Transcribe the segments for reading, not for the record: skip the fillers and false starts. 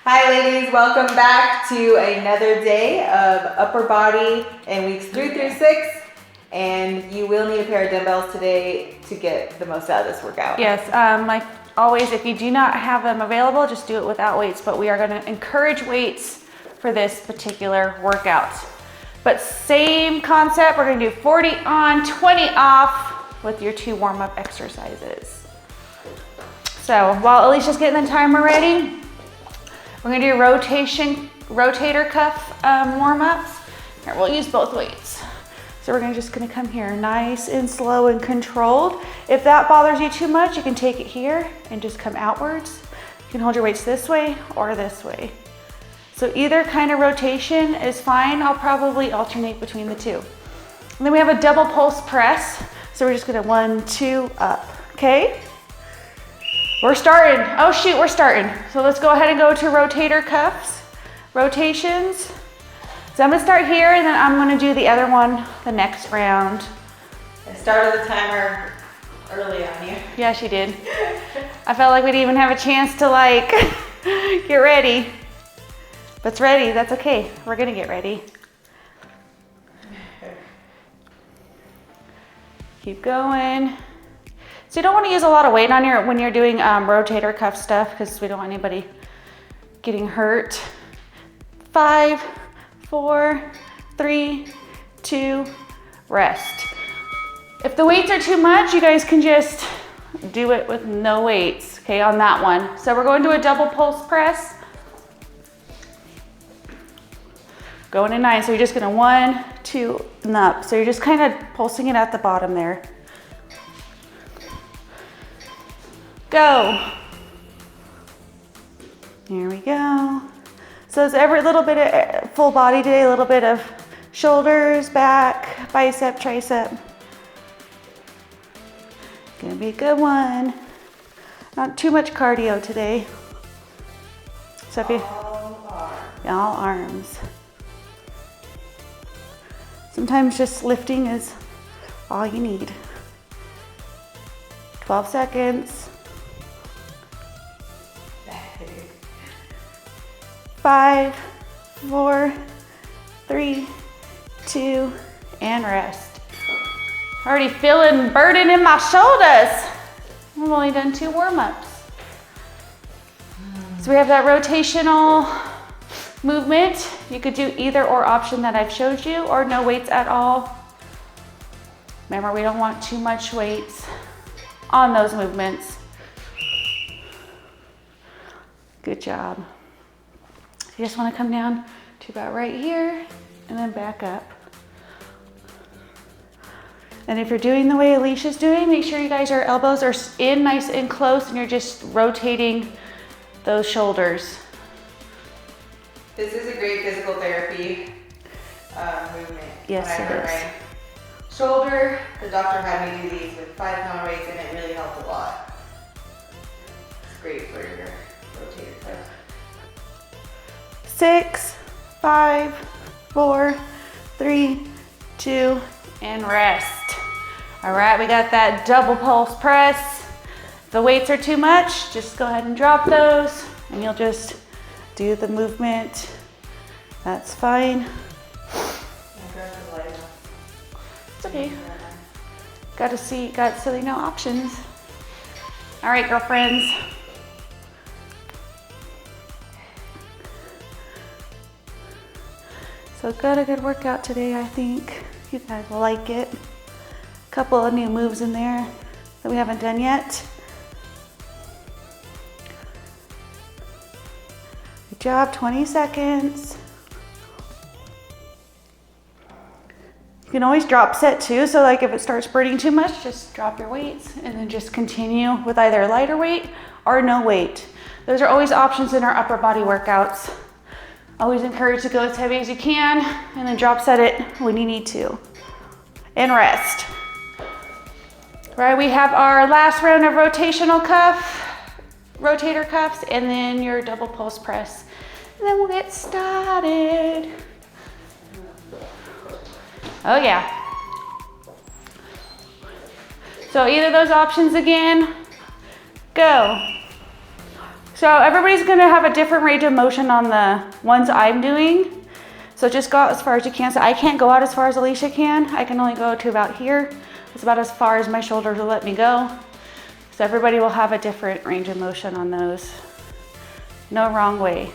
Hi ladies, welcome back to another day of upper body in weeks 3 through 6. And you will need a pair of dumbbells today to get the most out of this workout. Yes, like always, if you do not have them available, just do it without weights, but we are gonna encourage weights for this particular workout. But same concept, we're gonna do 40 on, 20 off with your 2 warm-up exercises. So while Alicia's getting the timer ready, we're gonna do rotator cuff warm-ups. Here, we'll use both weights. So we're just gonna come here nice and slow and controlled. If that bothers you too much, you can take it here and just come outwards. You can hold your weights this way or this way. So either kind of rotation is fine. I'll probably alternate between the two. And then we have a double pulse press. So we're just gonna 1, 2, up, okay? We're starting. Oh shoot, we're starting. So let's go ahead and go to rotator cuffs, rotations. So I'm gonna start here and then I'm gonna do the other one the next round. I started the timer early on you. Yeah, she did. I felt like we didn't even have a chance to like get ready. If it's ready, that's okay. We're gonna get ready. Keep going. So you don't want to use a lot of weight on when you're doing rotator cuff stuff because we don't want anybody getting hurt. 5, 4, 3, 2, rest. If the weights are too much, you guys can just do it with no weights, okay, on that one. So we're going to a double pulse press. Going to 9, so you're just gonna 1, 2, and up. So you're just kind of pulsing it at the bottom there. Go. Here we go. So it's every little bit of full body today, a little bit of shoulders, back, bicep, tricep. Gonna be a good one. Not too much cardio today. So if you, all arms. Sometimes just lifting is all you need. 12 seconds. 5, 4, 3, 2, and rest. Already feeling burden in my shoulders. I've only done 2 warm-ups. So we have that rotational movement. You could do either or option that I've showed you, or no weights at all. Remember, we don't want too much weights on those movements. Good job. You just want to come down to about right here and then back up. And if you're doing the way Alicia's doing, make sure you guys, your elbows are in nice and close and you're just rotating those shoulders. This is a great physical therapy movement. Yes, when I hurt my shoulder, the doctor had me do these with 5-pound weights and it really helped a lot. It's great for your rotator cuff. 6, 5, 4, 3, 2, and rest. All right, we got that double pulse press. If the weights are too much, just go ahead and drop those and you'll just do the movement. That's fine. It's okay. Got so they know options. All right, girlfriends. So got a good workout today, I think. You guys will like it. A couple of new moves in there that we haven't done yet. Good job, 20 seconds. You can always drop set too, so like if it starts burning too much, just drop your weights and then just continue with either a lighter weight or no weight. Those are always options in our upper body workouts. Always encourage to go as heavy as you can and then drop set it when you need to. And rest. Right, we have our last round of rotator cuffs, and then your double pulse press. And then we'll get started. Oh yeah. So either of those options again, go. So everybody's gonna have a different range of motion on the ones I'm doing. So just go out as far as you can. So I can't go out as far as Alicia can. I can only go to about here. It's about as far as my shoulders will let me go. So everybody will have a different range of motion on those. No wrong way.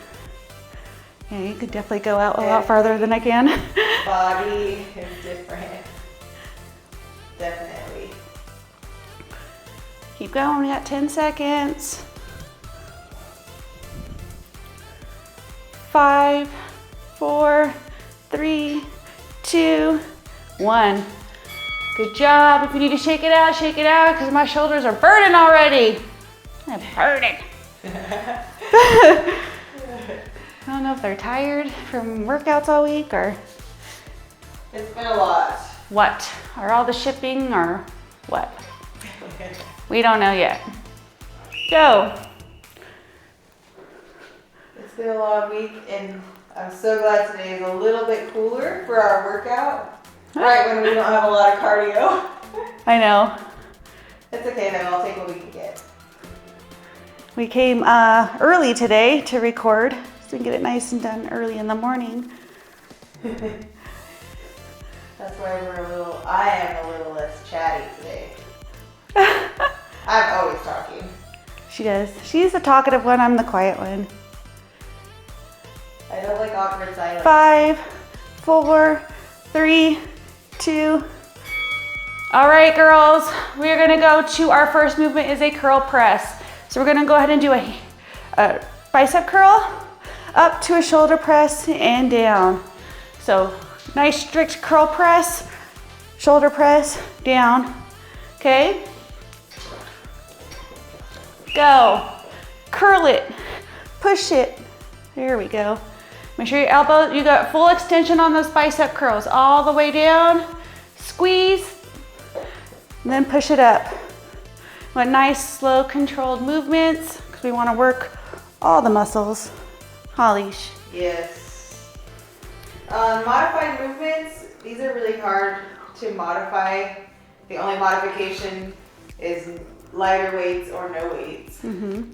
Yeah, you could definitely go out a lot farther than I can. Body is different. Definitely. Keep going, we got 10 seconds. 5, 4, 3, 2, 1. Good job. If you need to shake it out because my shoulders are burning already. I'm burning. I don't know if they're tired from workouts all week or... It's been a lot. What? Are all the shipping or what? We don't know yet. Go. It's been a long week and I'm so glad today is a little bit cooler for our workout. Right when we don't have a lot of cardio. I know. It's okay though, I'll take what we can get. We came early today to record so we can get it nice and done early in the morning. That's why I am a little less chatty today. I'm always talking. She does. She's the talkative one, I'm the quiet one. I don't like awkward silence. 5, 4, 3, 2. All right, girls, we're gonna go to our first movement is a curl press. So we're gonna go ahead and do a bicep curl, up to a shoulder press and down. So nice strict curl press, shoulder press, down, okay? Go, curl it, push it. There we go. Make sure your elbow, you got full extension on those bicep curls, all the way down, squeeze, and then push it up. Want nice, slow, controlled movements, because we want to work all the muscles. Hollish. Yes. Modified movements, these are really hard to modify. The only modification is lighter weights or no weights. Mm-hmm.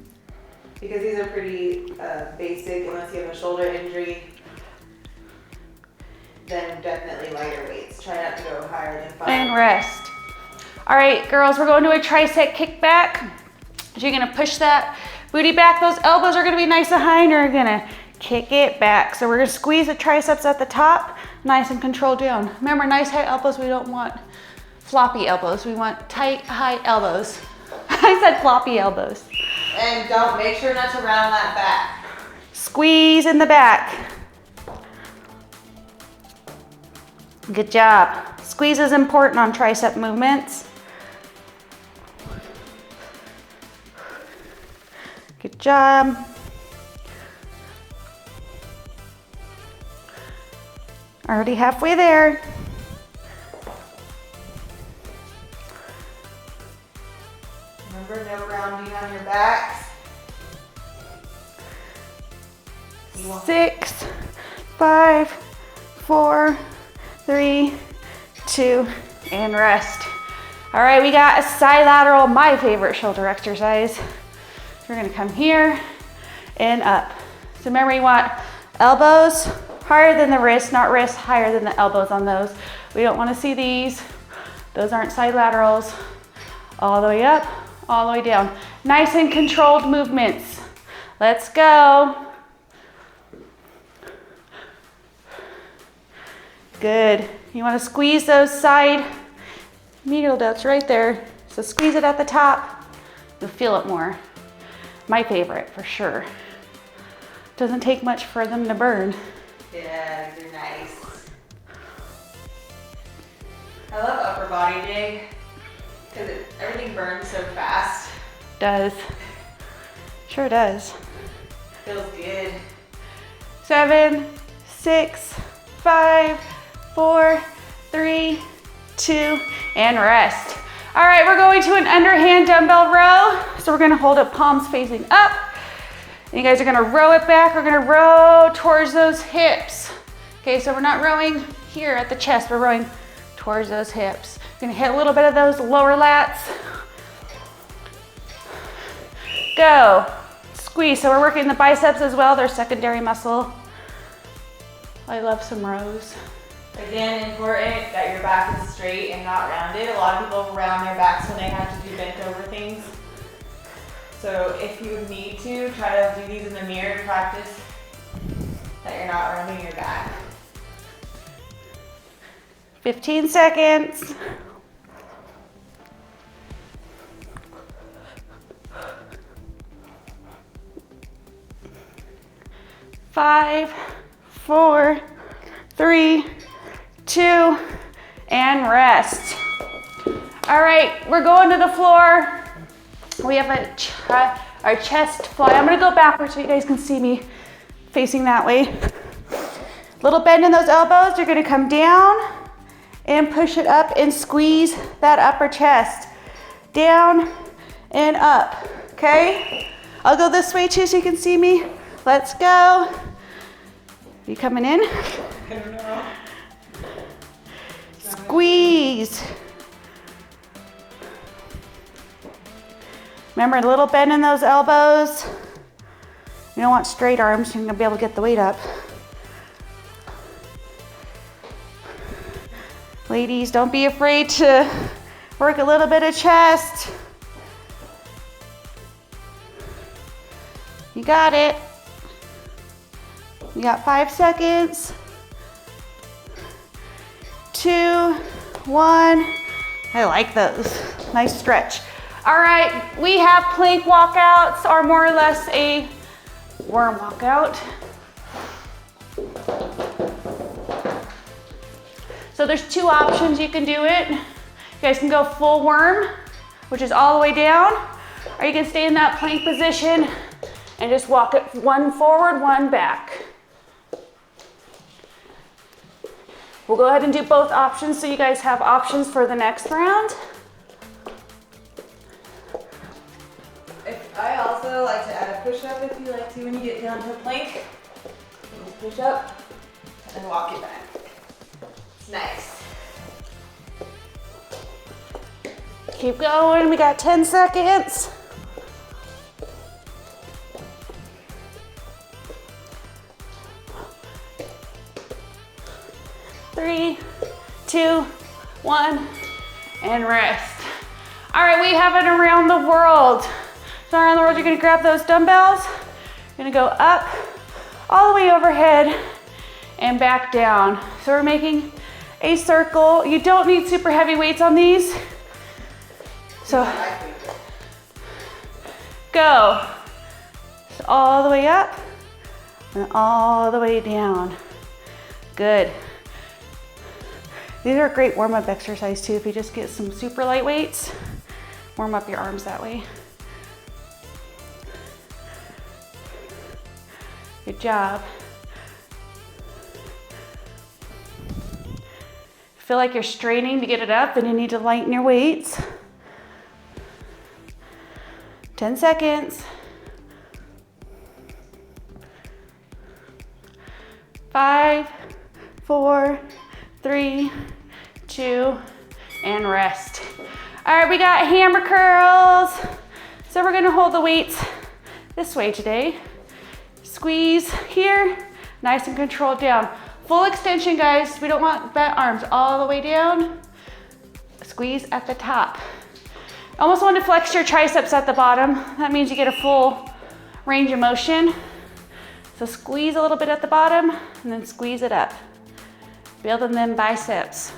Because these are pretty basic, unless you have a shoulder injury, then definitely lighter weights. Try not to go higher than 5. And rest. All right, girls, we're going to a tricep kickback. So you're gonna push that booty back. Those elbows are gonna be nice and high and you're gonna kick it back. So we're gonna squeeze the triceps at the top, nice and controlled down. Remember, nice high elbows, we don't want floppy elbows. We want tight, high elbows. I said floppy elbows. And make sure not to round that back. Squeeze in the back. Good job. Squeeze is important on tricep movements. Good job. Already halfway there. Remember, no rounding on your backs. 6, 5, 4, 3, 2, and rest. All right, we got a side lateral, my favorite shoulder exercise. We're gonna come here and up. So remember, you want elbows higher than the wrist, not wrists higher than the elbows on those. We don't wanna see these. Those aren't side laterals. All the way up, all the way down. Nice and controlled movements. Let's go. Good. You want to squeeze those side medial delts right there. So squeeze it at the top. You'll feel it more. My favorite, for sure. Doesn't take much for them to burn. Yeah, they're nice. I love upper body day because everything burns so fast. Does. Sure does. Feels good. 7, 6, 5, 4, 3, 2, and rest. All right, we're going to an underhand dumbbell row. So we're gonna hold it palms facing up. And you guys are gonna row it back. We're gonna row towards those hips. Okay, so we're not rowing here at the chest, we're rowing towards those hips. You're gonna hit a little bit of those lower lats. Go. squeeze. So we're working the biceps as well, their secondary muscle. I love some rows. Again, important that your back is straight and not rounded. A lot of people round their backs when they have to do bent over things. So if you need to, try to do these in the mirror to practice that you're not rounding your back. 15 seconds. 5, 4, 3, 2, and rest. All right, we're going to the floor. We have our chest fly. I'm gonna go backwards so you guys can see me facing that way. Little bend in those elbows. You're gonna come down and push it up and squeeze that upper chest. Down and up, okay? I'll go this way too so you can see me. Let's go. You coming in? I don't know. Squeeze. Remember, a little bend in those elbows. You don't want straight arms. You're gonna be able to get the weight up. Ladies, don't be afraid to work a little bit of chest. You got it. You got 5 seconds. 2, 1. I like those. Nice stretch. All right, we have plank walkouts, or more or less a worm walkout. So there's 2 options you can do it. You guys can go full worm, which is all the way down, or you can stay in that plank position and just walk it 1 forward, 1 back. We'll go ahead and do both options so you guys have options for the next round. I also like to add a push-up if you like to when you get down to a plank. Just push up and walk it back. It's nice. Keep going, we got 10 seconds. 3, 2, 1, and rest. All right, we have it around the world. So around the world, you're gonna grab those dumbbells. You're gonna go up, all the way overhead, and back down. So we're making a circle. You don't need super heavy weights on these. So go. So all the way up and all the way down. Good. These are a great warm-up exercise too. If you just get some super light weights, warm up your arms that way. Good job. Feel like you're straining to get it up, then you need to lighten your weights. 10 seconds. 5, 4, 3, 2, and rest. All right, we got hammer curls. So we're gonna hold the weights this way today. Squeeze here, nice and controlled down. Full extension, guys. We don't want bent arms all the way down. Squeeze at the top. Almost want to flex your triceps at the bottom. That means you get a full range of motion. So squeeze a little bit at the bottom and then squeeze it up. Building them biceps.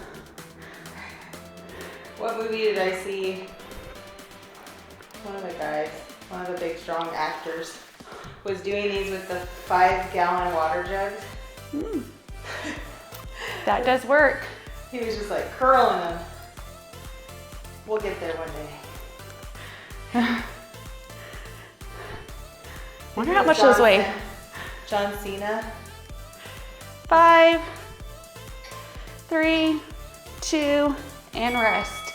What movie did I see? One of the guys, one of the big strong actors, was doing these with the 5-gallon water jugs. That does work. He was just like curling them. We'll get there one day. Wonder how much those weigh. John Cena. 5, 3, 2, and rest.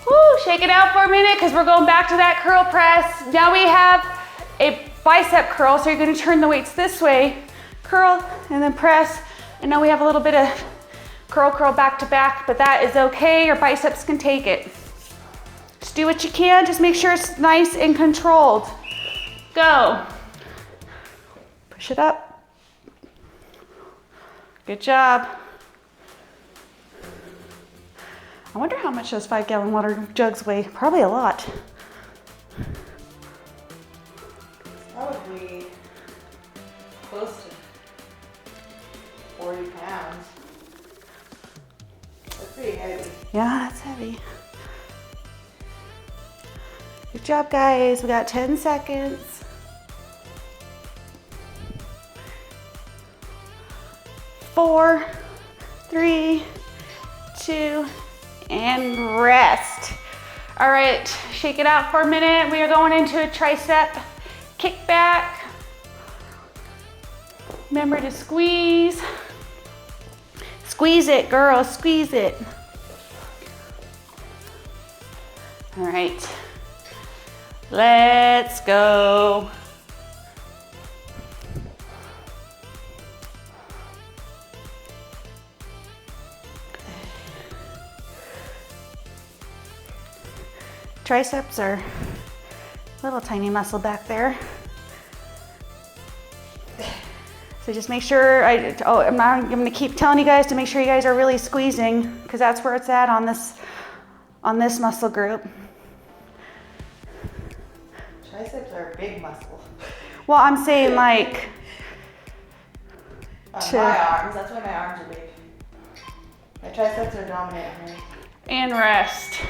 Woo, shake it out for a minute because we're going back to that curl press. Now we have a bicep curl, so you're gonna turn the weights this way, curl, and then press. And now we have a little bit of curl back to back, but that is okay. Your biceps can take it. Just do what you can. Just make sure it's nice and controlled. Go. Push it up. Good job. I wonder how much those 5-gallon water jugs weigh. Probably a lot. Probably close to 40 pounds. That's pretty heavy. Yeah, that's heavy. Good job, guys. We got 10 seconds. 4, 3, 2, and rest. All right, shake it out for a minute. We are going into a tricep kickback. Remember to squeeze. Squeeze it, girls, squeeze it. All right, let's go. Triceps are little tiny muscle back there. So just make sure, I'm gonna keep telling you guys to make sure you guys are really squeezing because that's where it's at on this muscle group. Triceps are a big muscle. Well, I'm saying like, on my arms, that's why my arms are big. My triceps are dominant here. And rest.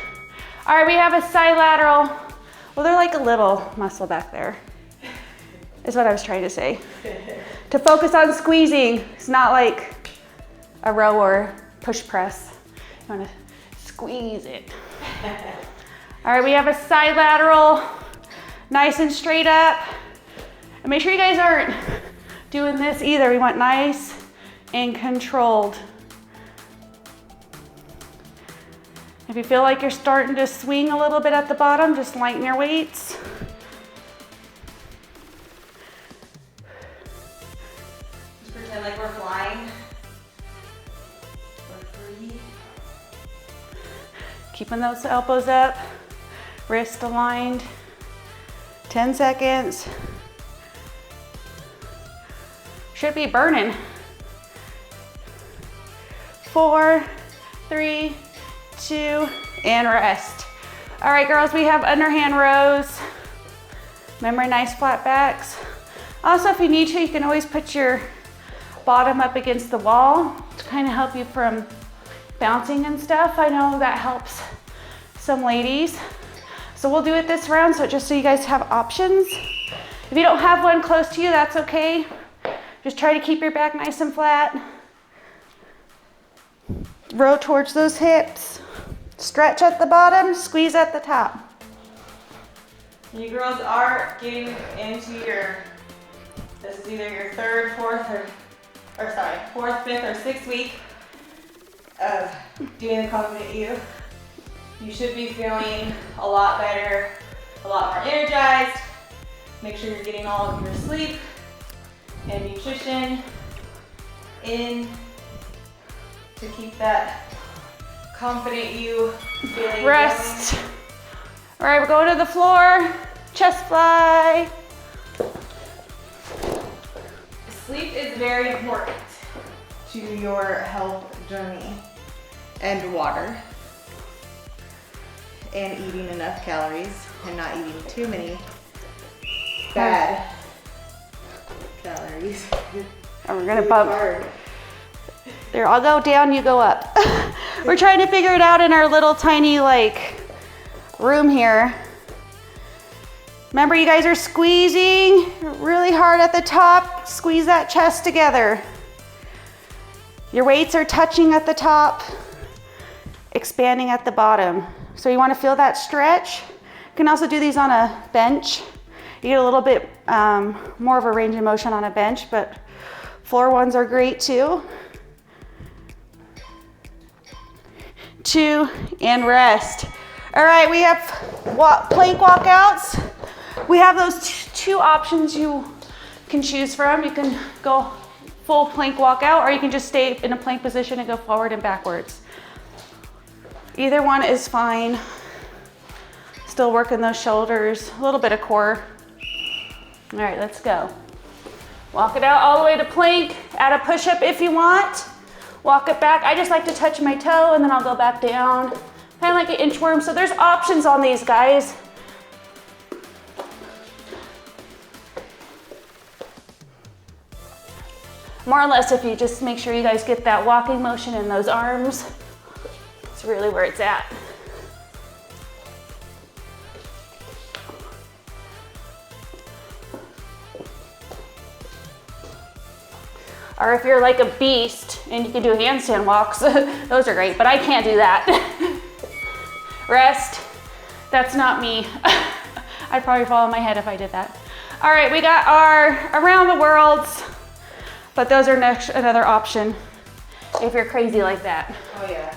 All right, we have a side lateral. Well, they're like a little muscle back there, is what I was trying to say. To focus on squeezing. It's not like a row or push press. You wanna squeeze it. All right, we have a side lateral, nice and straight up. And make sure you guys aren't doing this either. We want nice and controlled. If you feel like you're starting to swing a little bit at the bottom, just lighten your weights. Just pretend like we're flying. We're free. Keeping those elbows up, wrist aligned. 10 seconds. Should be burning. 4, 3, 2, and rest. All right, girls, we have underhand rows. Remember, nice flat backs. Also, if you need to, you can always put your bottom up against the wall to kind of help you from bouncing and stuff. I know that helps some ladies. So we'll do it this round, just so you guys have options. If you don't have one close to you, that's okay. Just try to keep your back nice and flat. Row towards those hips. Stretch at the bottom, squeeze at the top. You girls are getting into this is either your third, fourth, fourth, fifth, or sixth week of doing the Confident You. You should be feeling a lot better, a lot more energized. Make sure you're getting all of your sleep and nutrition in to keep that Confident You feeling. Rest. Going. All right, we're going to the floor. Chest fly. Sleep is very important to your health journey, and water, and eating enough calories and not eating too many bad calories. And we're gonna bump. There, I'll go down, you go up. We're trying to figure it out in our little tiny room here. Remember, you guys are squeezing really hard at the top. Squeeze that chest together. Your weights are touching at the top, expanding at the bottom. So you want to feel that stretch. You can also do these on a bench. You get a little bit more of a range of motion on a bench, but floor ones are great too. 2, and rest. All right, we have plank walkouts. We have those two options you can choose from. You can go full plank walkout, or you can just stay in a plank position and go forward and backwards. Either one is fine. Still working those shoulders, a little bit of core. All right, let's go. Walk it out all the way to plank. Add a push-up if you want. Walk it back. I just like to touch my toe and then I'll go back down. Kind of like an inchworm. So there's options on these, guys. More or less, if you just make sure you guys get that walking motion in those arms, it's really where it's at. Or if you're like a beast and you can do handstand walks, those are great, but I can't do that. Rest, that's not me. I'd probably fall on my head if I did that. All right, we got our around the worlds, but those are another option if you're crazy like that. Oh yeah.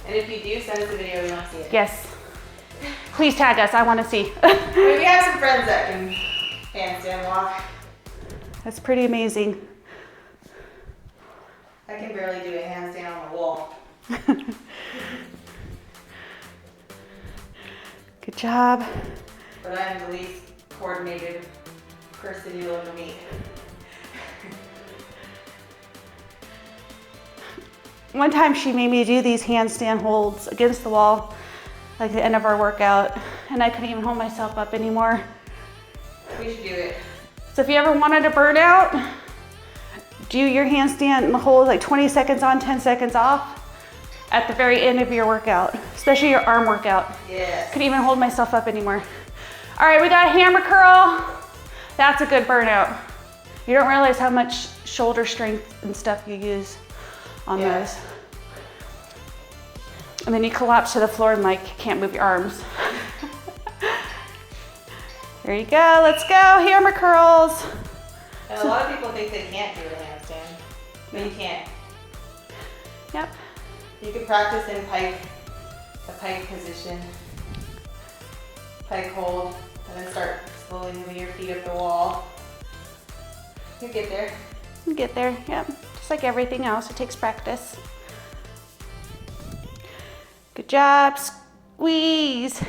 And if you do, send us a video, we want to see it. Yes. Please tag us, I want to see. We have some friends that can handstand walk. That's pretty amazing. I can barely do a handstand on the wall. Good job. But I am the least coordinated person you'll ever meet. One time she made me do these handstand holds against the wall, like the end of our workout, and I couldn't even hold myself up anymore. We should do it. So if you ever wanted to burn out, do your handstand hold like 20 seconds on, 10 seconds off at the very end of your workout, especially your arm workout. Yes. Couldn't even hold myself up anymore. All right, we got a hammer curl. That's a good burnout. You don't realize how much shoulder strength and stuff you use on those. And then you collapse to the floor and like can't move your arms. There you go, let's go, hammer curls. And a lot of people think they can't do a handstand, but you can't. Yep. You can practice in a pike position, pike hold, and then start slowly moving your feet up the wall. You'll get there. You get there, yep. Just like everything else, it takes practice. Good job, squeeze.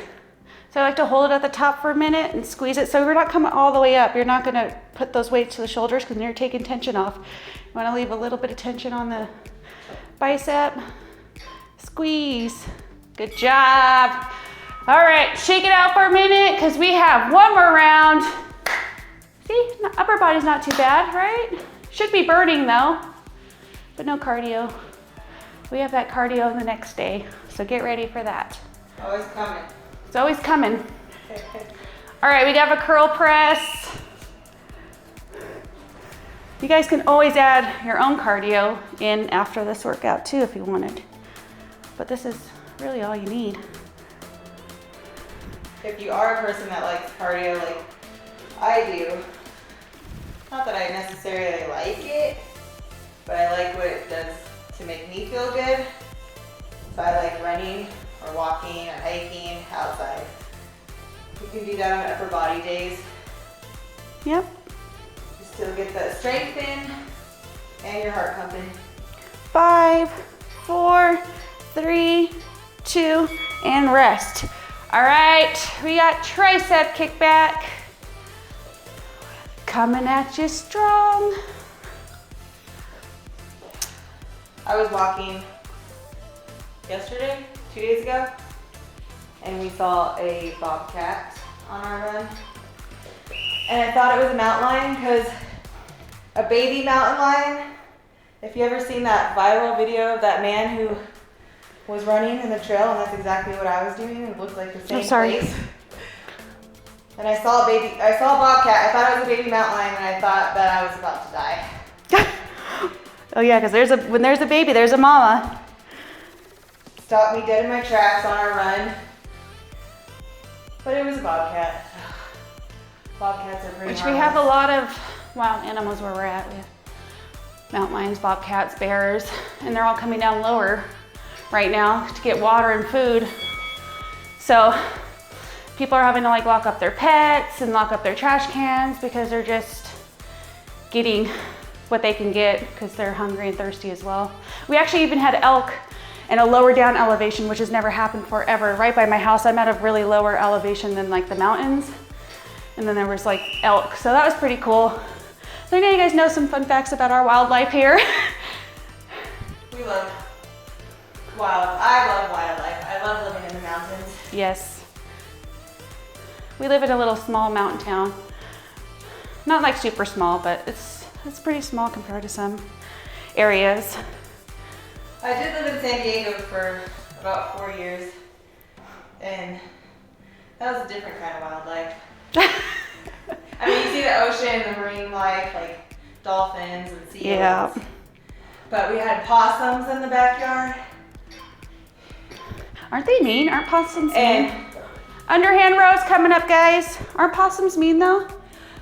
So I like to hold it at the top for a minute and squeeze it. So we're not coming all the way up. You're not gonna put those weights to the shoulders because then you're taking tension off. You wanna leave a little bit of tension on the bicep. Squeeze, good job. All right, shake it out for a minute because we have one more round. See, upper body's not too bad, right? Should be burning though, but no cardio. We have that cardio the next day, so get ready for that. Always coming. It's always coming. All right, we got a curl press. You guys can always add your own cardio in after this workout too if you wanted. But this is really all you need. If you are a person that likes cardio like I do, not that I necessarily like it, but I like what it does to make me feel good. So I like running or walking or hiking outside. You can do that on upper body days. Yep. You still get the strength in and your heart pumping. 5, 4, 3, 2, and rest. All right, we got tricep kickback. Coming at you strong. I was walking yesterday, 2 days ago, and we saw a bobcat on our run. And I thought it was a mountain lion because a baby mountain lion, if you ever seen that viral video of that man who was running in the trail, and that's exactly what I was doing, it looked like the same place. And I saw a bobcat, I thought it was a baby mountain lion, and I thought that I was about to die. Oh yeah, because when there's a baby, there's a mama. Stopped me dead in my tracks on our run. But it was a bobcat. Bobcats are pretty Which we have a lot of wild animals where we're at. We have mountain lions, bobcats, bears, and they're all coming down lower right now to get water and food. So people are having to like lock up their pets and lock up their trash cans because they're just getting what they can get because they're hungry and thirsty as well. We actually even had elk in a lower down elevation, which has never happened forever. Right by my house, I'm at a really lower elevation than like the mountains. And then there was like elk, so that was pretty cool. So now you guys know some fun facts about our wildlife here. We love I love wildlife. I love living in the mountains. Yes. We live in a little small mountain town. Not like super small, but it's pretty small compared to some areas. I did live in San Diego for about 4 years, and that was a different kind of wildlife. I mean, you see the ocean, the marine life, like dolphins and seals. Yeah. But we had possums in the backyard. Aren't they mean? Aren't possums mean? And Underhand Rows coming up, guys. Aren't possums mean though?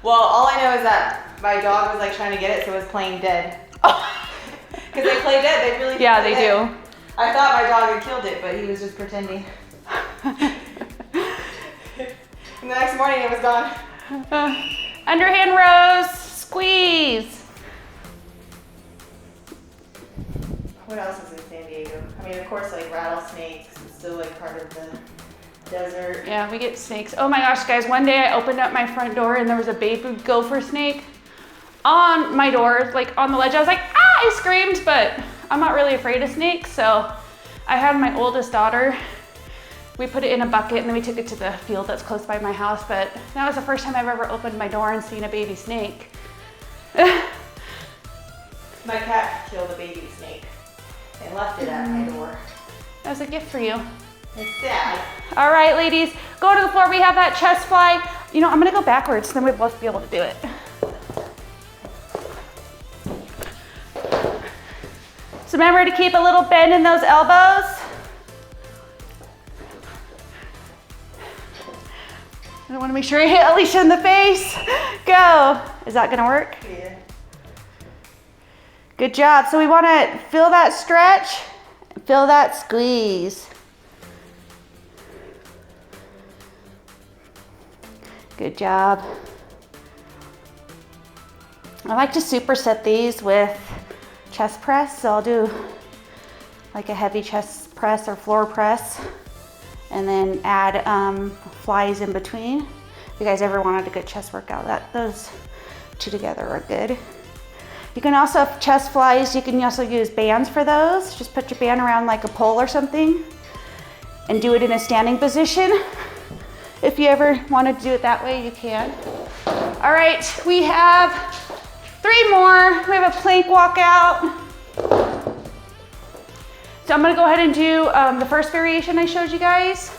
well, all I know is that my dog was like trying to get it, so it was playing dead. Because they play dead, they really do. Yeah, play they dead. do. I thought my dog had killed it, but he was just pretending. And the next morning it was gone. Underhand Rows, squeeze. What else is in San Diego? I mean, of course, like rattlesnakes, it's still like part of the desert. Yeah, we get snakes. Oh my gosh, guys, one day I opened up my front door and there was a baby gopher snake on my door, like on the ledge. I was like, ah, I screamed, but I'm not really afraid of snakes. So I had my oldest daughter, we put it in a bucket and then we took it to the field that's close by my house. But that was the first time I've ever opened my door and seen a baby snake. My cat killed a baby snake and left it at my door. That was a gift for you. It's sad. All right, ladies, go to the floor. We have that chest fly. You know, I'm gonna go backwards, then we'll both be able to do it. So remember to keep a little bend in those elbows. I want to make sure I hit Alicia in the face. Go. Is that gonna work? Yeah. Good job. So we want to feel that stretch, feel that squeeze. Good job. I like to superset these with chest press. So I'll do like a heavy chest press or floor press and then add flies in between. If you guys ever wanted a good chest workout, those two together are good. You can also, chest flies, you can also use bands for those. Just put your band around like a pole or something and do it in a standing position. If you ever wanted to do it that way, you can. All right, we have 3 more. We have a plank walkout. So I'm gonna go ahead and do the first variation I showed you guys.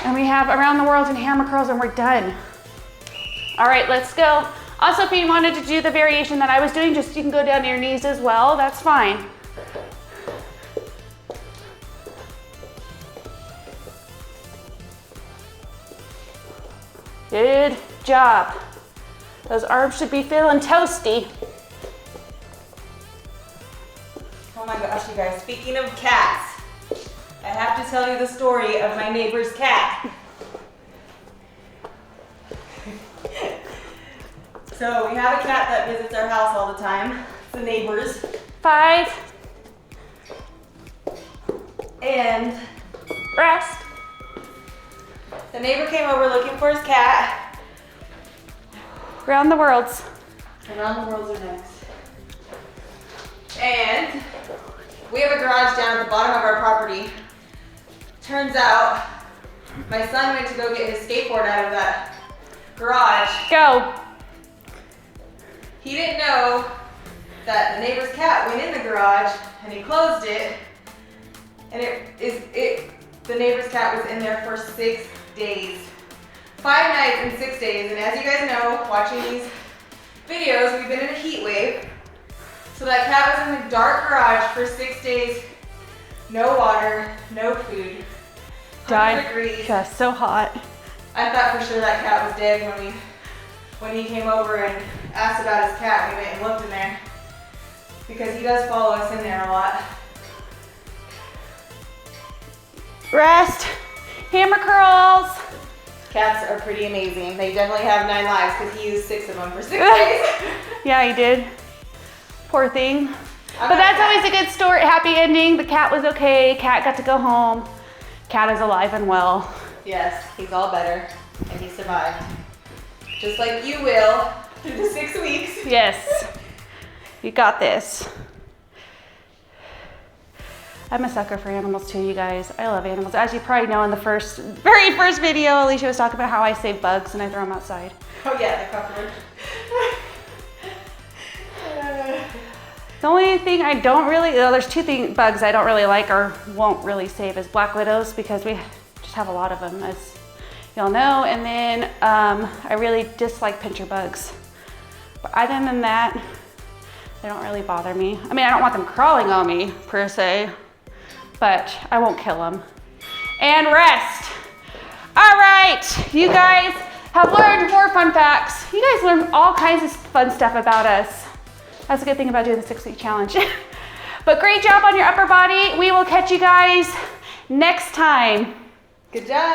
And we have around the world and hammer curls and we're done. All right, let's go. Also, if you wanted to do the variation that I was doing, just you can go down to your knees as well, that's fine. Good job. Those arms should be feeling toasty. Oh my gosh, you guys, speaking of cats, I have to tell you the story of my neighbor's cat. So we have a cat that visits our house all the time. It's the neighbor's. 5. And Rest. the neighbor came over looking for his cat. Around the worlds. Around the worlds are next. And we have a garage down at the bottom of our property. Turns out my son went to go get his skateboard out of that garage. Go. He didn't know that the neighbor's cat went in the garage and he closed it. And the neighbor's cat was in there for 6 days. 5 nights and 6 days. And as you guys know, watching these videos, we've been in a heat wave. So that cat was in the dark garage for 6 days. No water, no food. 100 degrees. Just so hot. I thought for sure that cat was dead when he came over and asked about his cat. We went and looked in there because he does follow us in there a lot. Rest. Hammer curls. Cats are pretty amazing. They definitely have 9 lives because he used 6 of them for 6 days. Yeah, he did. Poor thing. But that's always a good story, happy ending. The cat was okay, cat got to go home. Cat is alive and well. Yes, he's all better and he survived. Just like you will. through the 6 weeks. Yes, you got this. I'm a sucker for animals too, you guys. I love animals. As you probably know in the very first video, Alicia was talking about how I save bugs and I throw them outside. Oh yeah, the cockroach. The only thing I don't really, there's two bugs I don't really like or won't really save is black widows because we just have a lot of them, as y'all know. And then I really dislike pincher bugs. But other than that, they don't really bother me. I mean, I don't want them crawling on me per se, but I won't kill them. And rest. All right, you guys have learned more fun facts. You guys learned all kinds of fun stuff about us. That's a good thing about doing the 6-week challenge. But great job on your upper body. We will catch you guys next time. Good job.